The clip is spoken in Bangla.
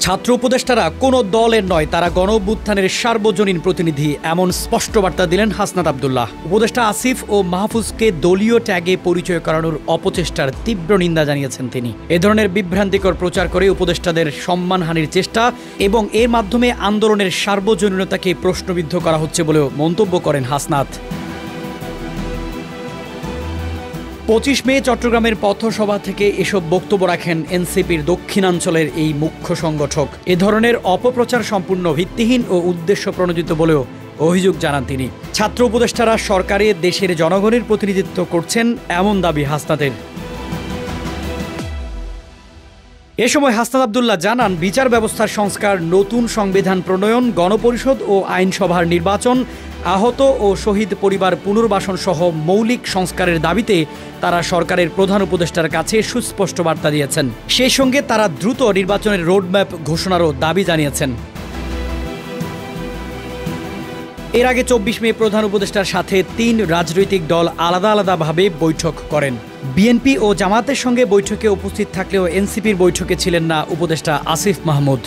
ছাত্র উপদেষ্টারা কোনো দলের নয়, তারা গণঅভ্যুত্থানের সার্বজনীন প্রতিনিধি, এমন স্পষ্ট বার্তা দিলেন হাসনাত আব্দুল্লাহ। উপদেষ্টা আসিফ ও মাহফুজকে দলীয় ট্যাগে পরিচয় করানোর অপচেষ্টার তীব্র নিন্দা জানিয়েছেন তিনি। এ ধরনের বিভ্রান্তিকর প্রচার করে উপদেষ্টাদের সম্মানহানির চেষ্টা এবং এর মাধ্যমে আন্দোলনের সার্বজনীনতাকে প্রশ্নবিদ্ধ করা হচ্ছে বলেও মন্তব্য করেন হাসনাত। 25 মে চট্টগ্রামের পথসভা থেকে এসব বক্তব্য রাখেন এনসিপির দক্ষিণাঞ্চলের এই মুখ্য সংগঠক। এ ধরনের অপপ্রচার সম্পূর্ণ ভিত্তিহীন ও উদ্দেশ্য প্রণোদিত বলেও অভিযোগ জানান তিনি। ছাত্র উপদেষ্টারা সরকারে দেশের জনগণের প্রতিনিধিত্ব করছেন এমন দাবি হাসনাতের। এ সময় হাসনাত আব্দুল্লাহ জানান, বিচার ব্যবস্থার সংস্কার, নতুন সংবিধান প্রণয়ন, গণপরিষদ ও আইনসভার নির্বাচন, আহত ও শহীদ পরিবার পুনর্বাসন সহ মৌলিক সংস্কারের দাবিতে তারা সরকারের প্রধান উপদেষ্টার কাছে সুস্পষ্ট বার্তা দিয়েছেন। সেই সঙ্গে তারা দ্রুত নির্বাচনের রোডম্যাপ ঘোষণারও দাবি জানিয়েছেন। এর আগে 24 মে প্রধান উপদেষ্টার সাথে 3 রাজনৈতিক দল আলাদা আলাদাভাবে বৈঠক করেন। বিএনপি ও জামায়াতের সঙ্গে বৈঠকে উপস্থিত থাকলেও এনসিপির বৈঠকে ছিলেন না উপদেষ্টা আসিফ মাহমুদ।